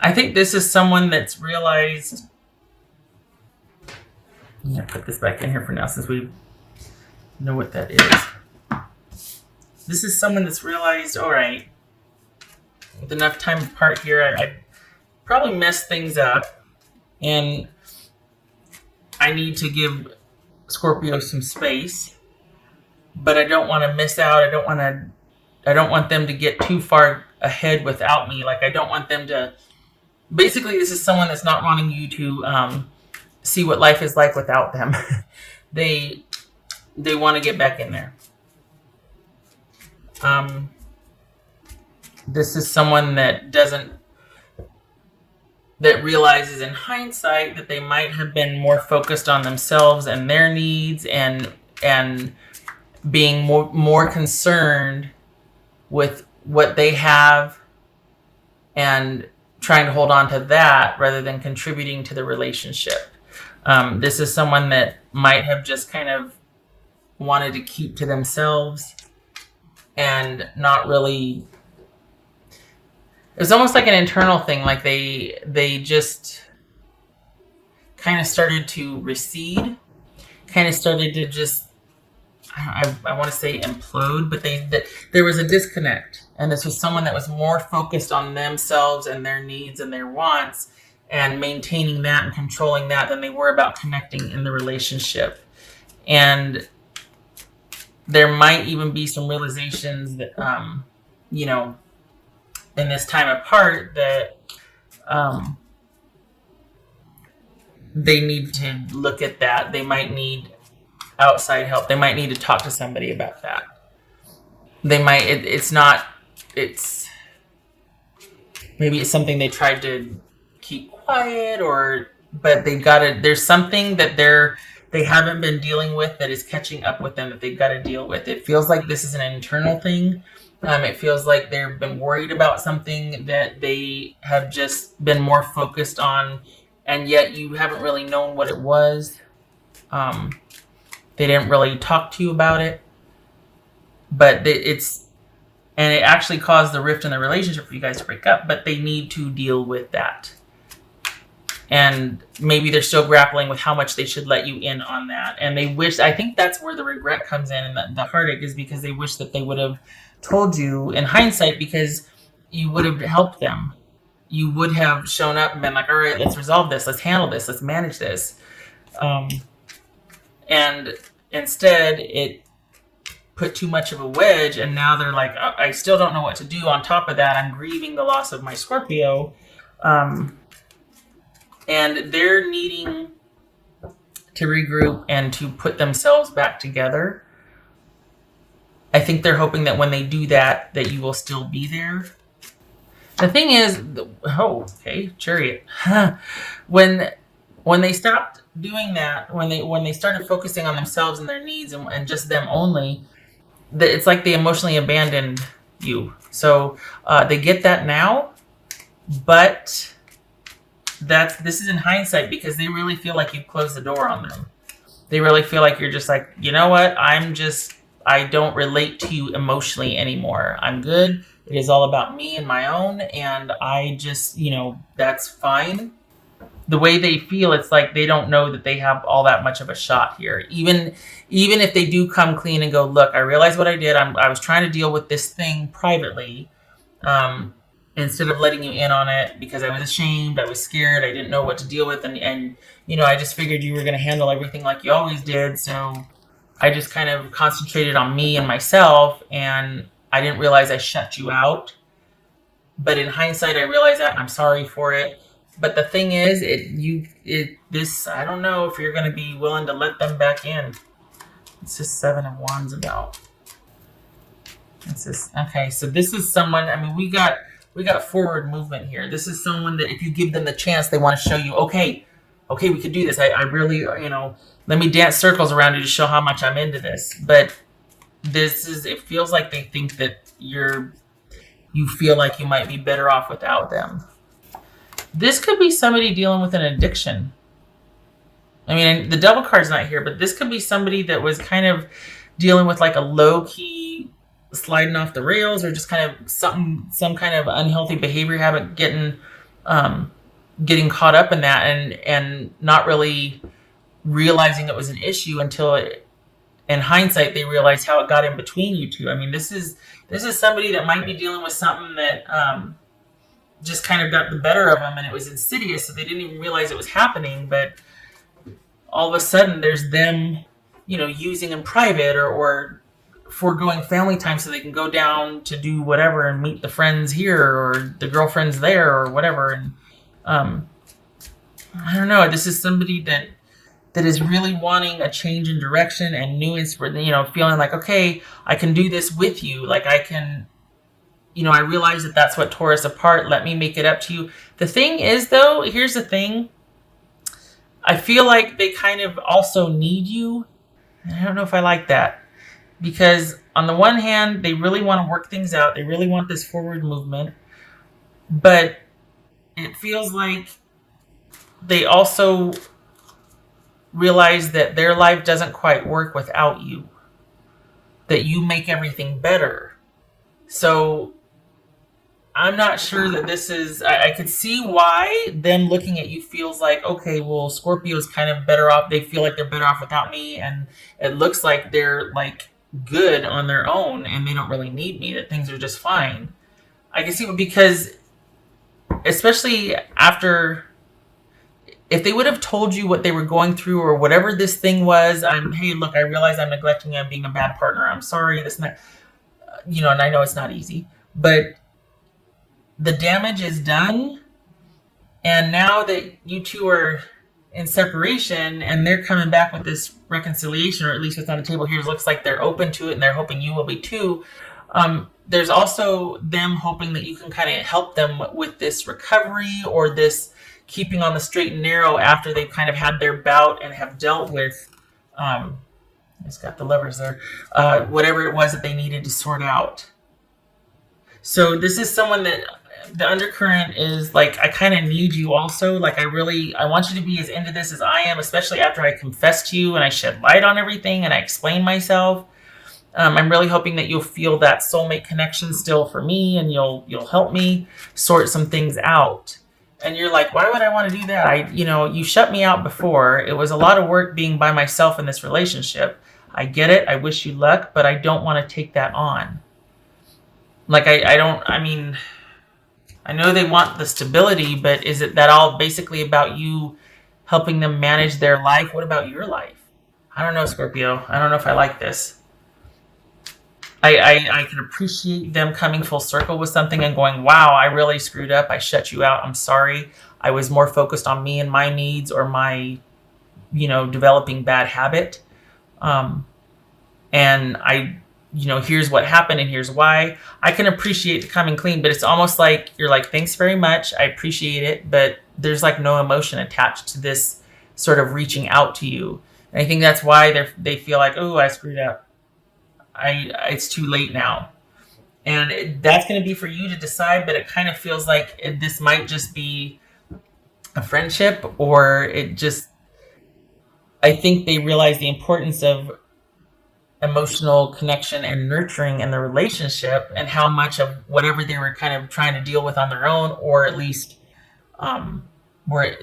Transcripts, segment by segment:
I think this is someone that's realized. I'm going to put this back in here for now since we know what that is. This is someone that's realized, all right, with enough time apart here, I probably messed things up, and I need to give Scorpio some space, but I don't want to miss out. I don't want them to get too far ahead without me. Like, I don't want them to, basically this is someone that's not wanting you to see what life is like without them. They want to get back in there. This is someone that realizes in hindsight that they might have been more focused on themselves and their needs and being more concerned with what they have and trying to hold on to that rather than contributing to the relationship. This is someone that might have just kind of wanted to keep to themselves and not really. It was almost like an internal thing. Like they just kind of started to recede, kind of started to just, I want to say implode, but there was a disconnect. And this was someone that was more focused on themselves and their needs and their wants and maintaining that and controlling that than they were about connecting in the relationship. And there might even be some realizations that, in this time apart that they need to look at that. They might need outside help. They might need to talk to somebody about that. They might, maybe it's something they tried to keep quiet but there's something that they haven't been dealing with that is catching up with them that they've got to deal with. It feels like this is an internal thing. It feels like they've been worried about something that they have just been more focused on, and yet you haven't really known what it was. They didn't really talk to you about it, but it actually caused the rift in the relationship for you guys to break up, but they need to deal with that. And maybe they're still grappling with how much they should let you in on that. And I think that's where the regret comes in, and the heartache is because they wish that they would have told you in hindsight, because you would have helped them. You would have shown up and been like, all right, let's resolve this. Let's handle this. Let's manage this. And instead it put too much of a wedge. And now they're like, oh, I still don't know what to do. On top of that, I'm grieving the loss of my Scorpio. And they're needing to regroup and to put themselves back together. I think they're hoping that when they do that you will still be there. The thing is, Chariot. When they stopped doing that, when they started focusing on themselves and their needs and just them only, it's like they emotionally abandoned you. So they get that now, but this is in hindsight because they really feel like you've closed the door on them. They really feel like you're just like, you know what? I don't relate to you emotionally anymore. I'm good. It is all about me and my own. And I just, that's fine. The way they feel, it's like they don't know that they have all that much of a shot here. Even if they do come clean and go, look, I realized what I did. I was trying to deal with this thing privately. Instead of letting you in on it because I was ashamed, I was scared, I didn't know what to deal with. And I just figured you were going to handle everything like you always did. So I just kind of concentrated on me and myself, and I didn't realize I shut you out. But in hindsight, I realized that, and I'm sorry for it. But the thing is, I don't know if you're going to be willing to let them back in. It's just 7 of Wands about. Okay, so this is someone, we got forward movement here. This is someone that if you give them the chance, they want to show you, okay, we could do this. I really, let me dance circles around you to show how much I'm into this. But it feels like they think that you feel like you might be better off without them. This could be somebody dealing with an addiction. The Devil card's not here, but this could be somebody that was kind of dealing with like a low-key sliding off the rails, or just kind of some kind of unhealthy behavior habit getting getting caught up in that and not really realizing it was an issue until in hindsight they realized how it got in between you two. I mean, this is somebody that might be dealing with something that just kind of got the better of them, and it was insidious, so they didn't even realize it was happening. But all of a sudden, there's them, using in private or foregoing family time so they can go down to do whatever and meet the friends here or the girlfriends there or whatever. And I don't know. This is somebody that is really wanting a change in direction and new inspiration. Feeling like, okay, I can do this with you. Like I can. I realize that that's what tore us apart. Let me make it up to you. The thing is, though, here's the thing. I feel like they kind of also need you. I don't know if I like that. Because on the one hand, they really want to work things out. They really want this forward movement. But it feels like they also realize that their life doesn't quite work without you. That you make everything better. So I'm not sure that this is... I could see why them looking at you feels like, okay, well, Scorpio's kind of better off. They feel like they're better off without me. And it looks like they're like good on their own and they don't really need me, that things are just fine. I can see it because, especially after... If they would have told you what they were going through or whatever this thing was, hey, look, I realize I'm neglecting you. I'm being a bad partner. I'm sorry. This and that. And I know it's not easy. But the damage is done, and now that you two are in separation and they're coming back with this reconciliation, or at least what's on the table here looks like they're open to it and they're hoping you will be too. There's also them hoping that you can kind of help them with this recovery or this keeping on the straight and narrow after they've kind of had their bout and have dealt with it's got the levers there, whatever it was that they needed to sort out. So this is someone that the undercurrent is like, I kind of need you also. Like I want you to be as into this as I am, especially after I confess to you and I shed light on everything and I explain myself. I'm really hoping that you'll feel that soulmate connection still for me, and you'll help me sort some things out. And you're like, why would I want to do that? You shut me out before. It was a lot of work being by myself in this relationship. I get it. I wish you luck, but I don't want to take that on. Like, I know they want the stability, but is it that all basically about you helping them manage their life? What about your life? I don't know, Scorpio. I don't know if I like this. I can appreciate them coming full circle with something and going, wow, I really screwed up. I shut you out. I'm sorry. I was more focused on me and my needs or my, developing bad habit. And here's what happened and here's why. I can appreciate the coming clean, but it's almost like you're like, thanks very much. I appreciate it. But there's like no emotion attached to this sort of reaching out to you. And I think that's why they feel like, oh, I screwed up. It's too late now. And that's going to be for you to decide, but it kind of feels like this might just be a friendship, or I think they realize the importance of emotional connection and nurturing in the relationship, and how much of whatever they were kind of trying to deal with on their own, or at least were,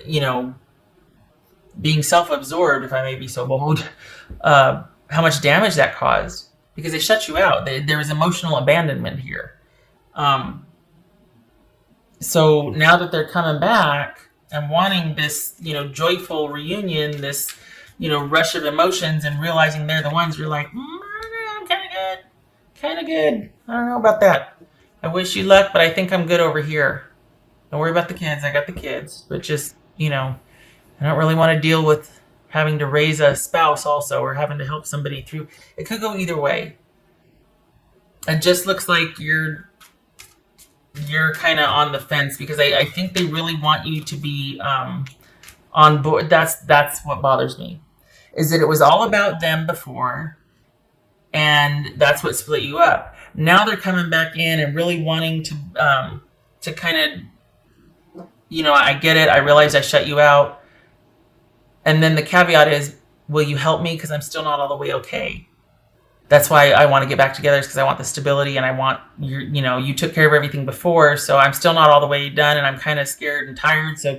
being self-absorbed, if I may be so bold, how much damage that caused. Because they shut you out. There was emotional abandonment here. So now that they're coming back and wanting this, joyful reunion, this, rush of emotions, and realizing they're the ones, you're like, I'm kind of good. I don't know about that. I wish you luck, but I think I'm good over here. Don't worry about the kids. I got the kids. But just, I don't really want to deal with having to raise a spouse also, or having to help somebody through. It could go either way. It just looks like you're kind of on the fence, because I think they really want you to be on board. That's what bothers me, is that it was all about them before, and that's what split you up. Now they're coming back in and really wanting to kind of, I get it. I realize I shut you out. And then the caveat is, will you help me? Because I'm still not all the way okay. That's why I want to get back together, because I want the stability, and I want you took care of everything before, so I'm still not all the way done, and I'm kind of scared and tired. So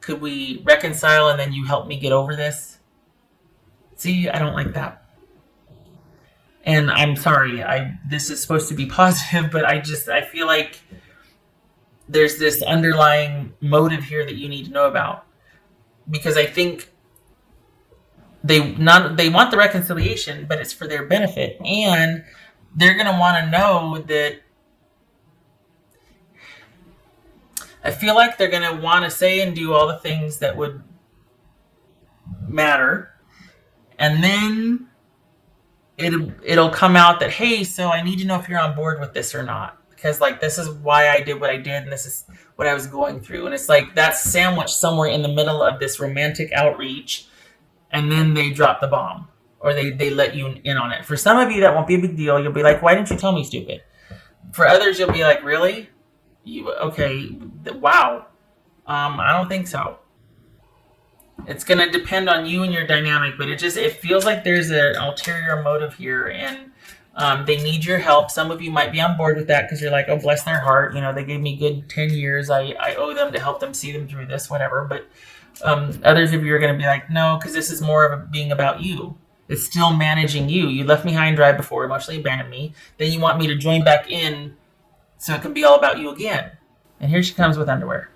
could we reconcile, and then you help me get over this? See, I don't like that. And I'm sorry. This is supposed to be positive, but I feel like there's this underlying motive here that you need to know about, because I think they want the reconciliation, but it's for their benefit, and they're going to want to know that. I feel like they're going to want to say and do all the things that would matter, and then it'll come out that, hey, so I need to know if you're on board with this or not, because like this is why I did what I did, and this is what I was going through, and it's like that's sandwiched somewhere in the middle of this romantic outreach, and then they drop the bomb, or they let you in on it. For some of you, that won't be a big deal. You'll be like, why didn't you tell me, stupid? For others, you'll be like, really? Okay, wow. I don't think so. It's going to depend on you and your dynamic, but it feels like there's an ulterior motive here, and they need your help. Some of you might be on board with that because you're like, oh, bless their heart. They gave me good 10 years. I owe them to help them see them through this, whatever. But others of you are going to be like, no, because this is more of being about you. It's still managing you. You left me high and dry before, emotionally abandoned me. Then you want me to join back in so it can be all about you again. And here she comes with underwear.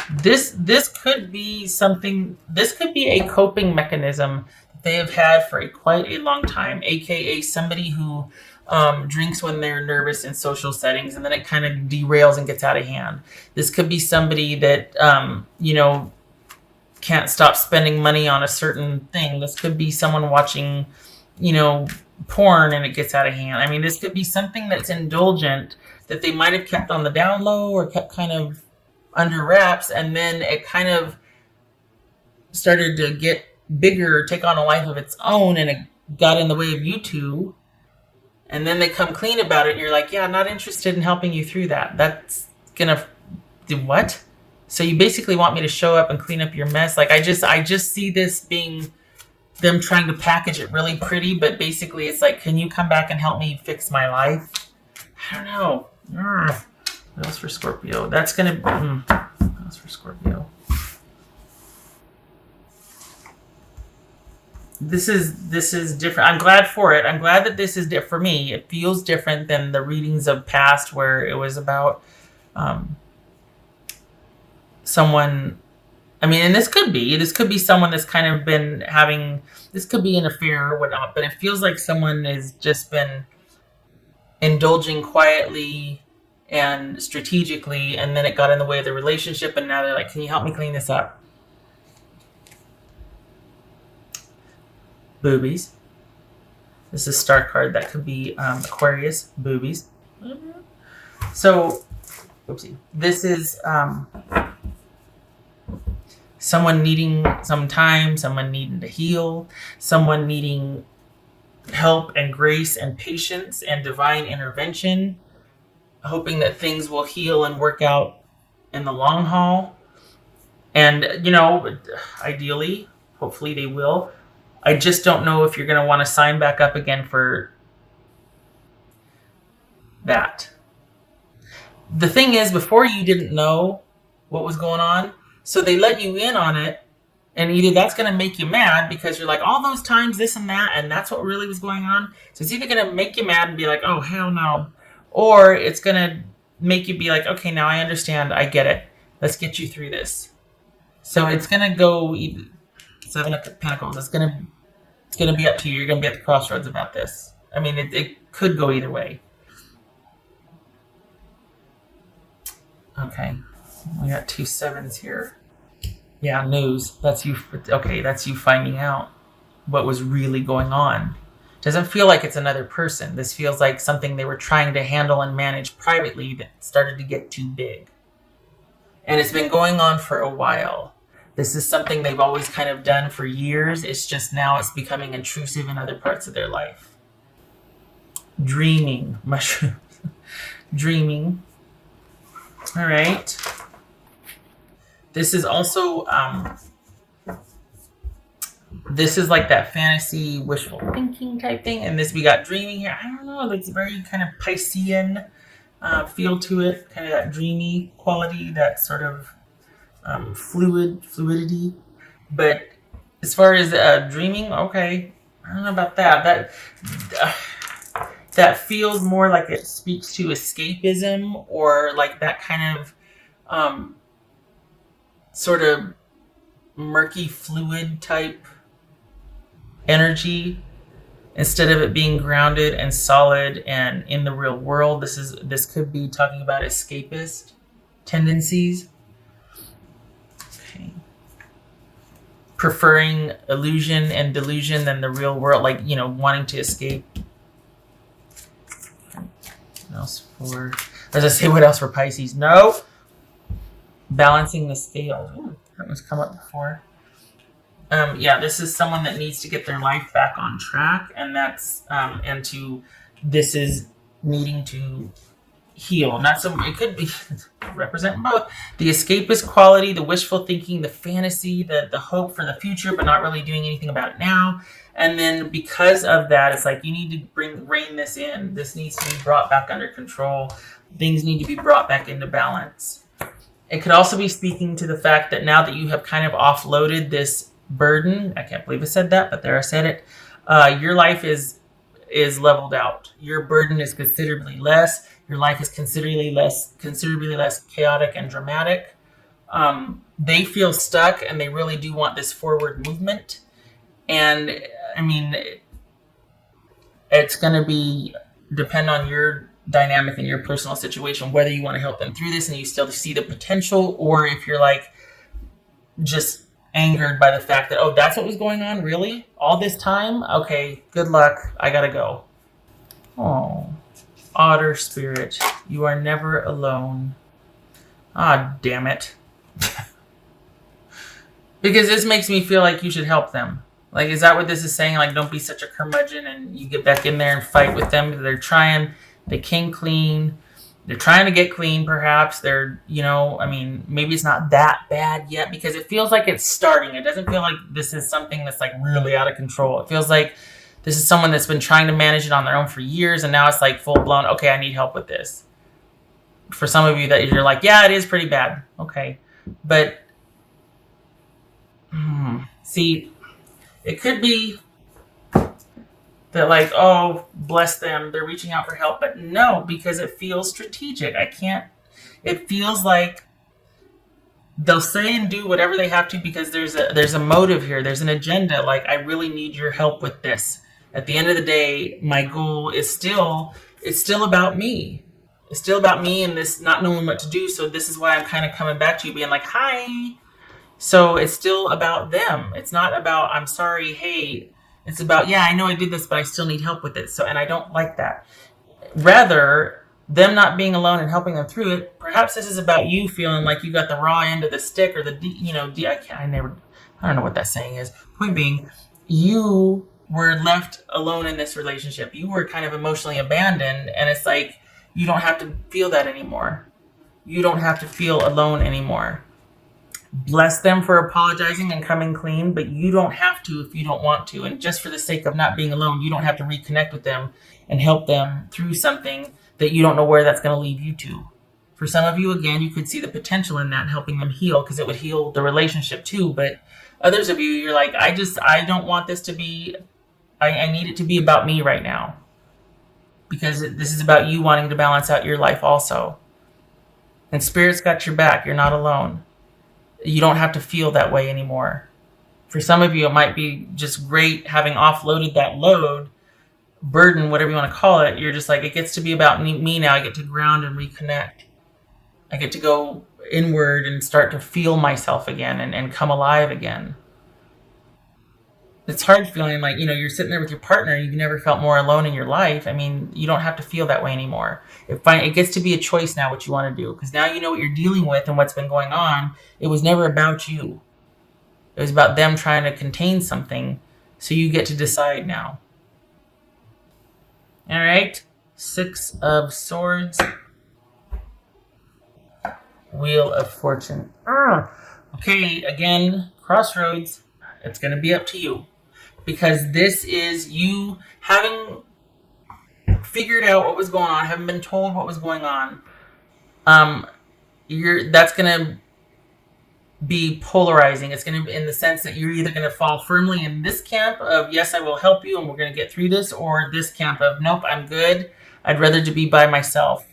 This could be something. This could be a coping mechanism that they have had for quite a long time, aka somebody who drinks when they're nervous in social settings, and then it kind of derails and gets out of hand. This could be somebody that can't stop spending money on a certain thing. This could be someone watching, porn, and it gets out of hand. I mean, this could be something that's indulgent that they might have kept on the down low or kept kind of under wraps, and then it kind of started to get bigger, take on a life of its own, and it got in the way of you two. And then they come clean about it, and you're like, yeah, I'm not interested in helping you through that. That's gonna do what? So you basically want me to show up and clean up your mess? Like I just see this being them trying to package it really pretty, but basically it's like, can you come back and help me fix my life? I don't know. What else for Scorpio? That's gonna. What else for Scorpio? This is different. I'm glad for it. I'm glad that this is different for me. It feels different than the readings of past where it was about someone. I mean, and this could be someone that's kind of been having. This could be an affair or whatnot, but it feels like someone has just been indulging quietly and strategically, and then it got in the way of the relationship, and now they're like, can you help me clean this up? Boobies. This is a star card. That could be Aquarius. Boobies. So, oopsie. This is someone needing some time, someone needing to heal, someone needing help and grace and patience and divine intervention, hoping that things will heal and work out in the long haul. And, ideally, hopefully they will. I just don't know if you're going to want to sign back up again for that. The thing is, before you didn't know what was going on, so they let you in on it, and either that's going to make you mad because you're like, all those times, this and that, and that's what really was going on. So it's either going to make you mad and be like, oh, hell no. Or it's going to make you be like, okay, now I understand. I get it. Let's get you through this. So it's going to go, Seven of Pentacles. It's going to be up to you. You're going to be at the crossroads about this. I mean, it could go either way. Okay. We got 2 sevens here. Yeah, news. That's you. Okay, that's you finding out what was really going on. Doesn't feel like it's another person. This feels like something they were trying to handle and manage privately that started to get too big. And it's been going on for a while. This is something they've always kind of done for years. It's just now it's becoming intrusive in other parts of their life. Dreaming. Mushrooms. Dreaming. All right. This is also This is like that fantasy, wishful thinking type thing. And this, we got dreaming here. I don't know. It's very kind of Piscean feel to it. Kind of that dreamy quality, that sort of fluidity. But as far as dreaming, okay, I don't know about that. That feels more like it speaks to escapism, or like that kind of sort of murky fluid type energy, instead of it being grounded and solid and in the real world. This could be talking about escapist tendencies. Okay. Preferring illusion and delusion than the real world, like, wanting to escape. What else for, as I say, what else for Pisces? No. Balancing the scales. Ooh, that one's come up before. Yeah, this is someone that needs to get their life back on track, and this is needing to heal. It could be represent both the escapist quality, the wishful thinking, the fantasy, the hope for the future, but not really doing anything about it now. And then because of that, it's like you need to rein this in. This needs to be brought back under control. Things need to be brought back into balance. It could also be speaking to the fact that now that you have kind of offloaded this burden, I can't believe I said that, but there I said it. Your life is leveled out. Your burden is considerably less. Your life is considerably less chaotic and dramatic. They feel stuck, and they really do want this forward movement. And I mean, it's going to depend on your dynamic and your personal situation, whether you want to help them through this and you still see the potential, or if you're like just angered by the fact that, oh, that's what was going on, really? All this time? Okay, good luck. I gotta go. Oh, otter spirit, you are never alone. Ah, damn it. Because this makes me feel like you should help them. Like, is that what this is saying? Like, don't be such a curmudgeon and you get back in there and fight with them. They came clean. They're trying to get clean, perhaps. Maybe it's not that bad yet, because it feels like it's starting. It doesn't feel like this is something that's like really out of control. It feels like this is someone that's been trying to manage it on their own for years, and now it's like full blown, okay, I need help with this. For some of you that you're like, yeah, it is pretty bad. Okay. But, see, it could be that like, oh, bless them, they're reaching out for help. But no, because it feels strategic. It feels like they'll say and do whatever they have to because there's a motive here. There's an agenda. Like, I really need your help with this. At the end of the day, my goal is it's still about me. It's still about me and this not knowing what to do. So this is why I'm kind of coming back to you being like, hi. So it's still about them. It's not about, I'm sorry, hey. It's about, yeah, I know I did this, but I still need help with it. So, and I don't like that. Rather, them not being alone and helping them through it. Perhaps this is about you feeling like you got the raw end of the stick, or I don't know what that saying is. Point being, you were left alone in this relationship. You were kind of emotionally abandoned, and it's like, you don't have to feel that anymore. You don't have to feel alone anymore. Bless them for apologizing and coming clean, but you don't have to if you don't want to. And just for the sake of not being alone, you don't have to reconnect with them and help them through something that you don't know where that's going to lead you to. For some of you, again, you could see the potential in that, helping them heal, because it would heal the relationship too. But others of you, you're like, I don't want this to be, I need it to be about me right now. Because this is about you wanting to balance out your life also. And Spirit's got your back. You're not alone. You don't have to feel that way anymore. For some of you, it might be just great having offloaded that load, burden, whatever you want to call it. You're just like, it gets to be about me now. I get to ground and reconnect. I get to go inward and start to feel myself again and come alive again. It's hard feeling like, you're sitting there with your partner. You've never felt more alone in your life. I mean, you don't have to feel that way anymore. It gets to be a choice now what you want to do. Because now you know what you're dealing with and what's been going on. It was never about you. It was about them trying to contain something. So you get to decide now. All right. 6 of Swords. Wheel of Fortune. Okay, again, crossroads. It's going to be up to you, because this is you having figured out what was going on, having been told what was going on. That's going to be polarizing. It's going to be in the sense that you're either going to fall firmly in this camp of, yes, I will help you and we're going to get through this, or this camp of, nope, I'm good. I'd rather to be by myself.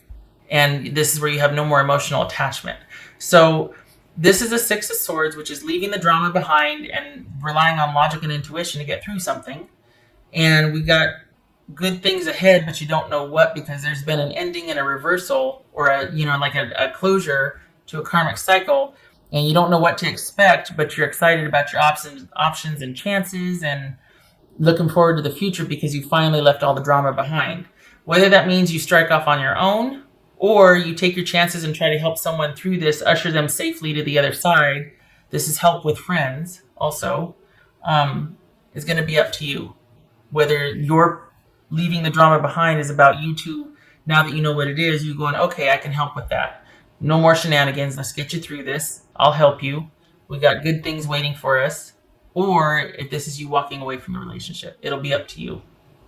And this is where you have no more emotional attachment. So this is a Six of Swords, which is leaving the drama behind and relying on logic and intuition to get through something. And we got good things ahead, but you don't know what, because there's been an ending and a reversal, or a closure to a karmic cycle, and you don't know what to expect, but you're excited about your options and chances, and looking forward to the future because you finally left all the drama behind. Whether that means you strike off on your own, or you take your chances and try to help someone through this, usher them safely to the other side. This is help with friends also. Is going to be up to you. Whether you're leaving the drama behind is about you two, now that you know what it is, you going, okay, I can help with that. No more shenanigans. Let's get you through this. I'll help you. We got good things waiting for us. Or if this is you walking away from the relationship, it'll be up to you.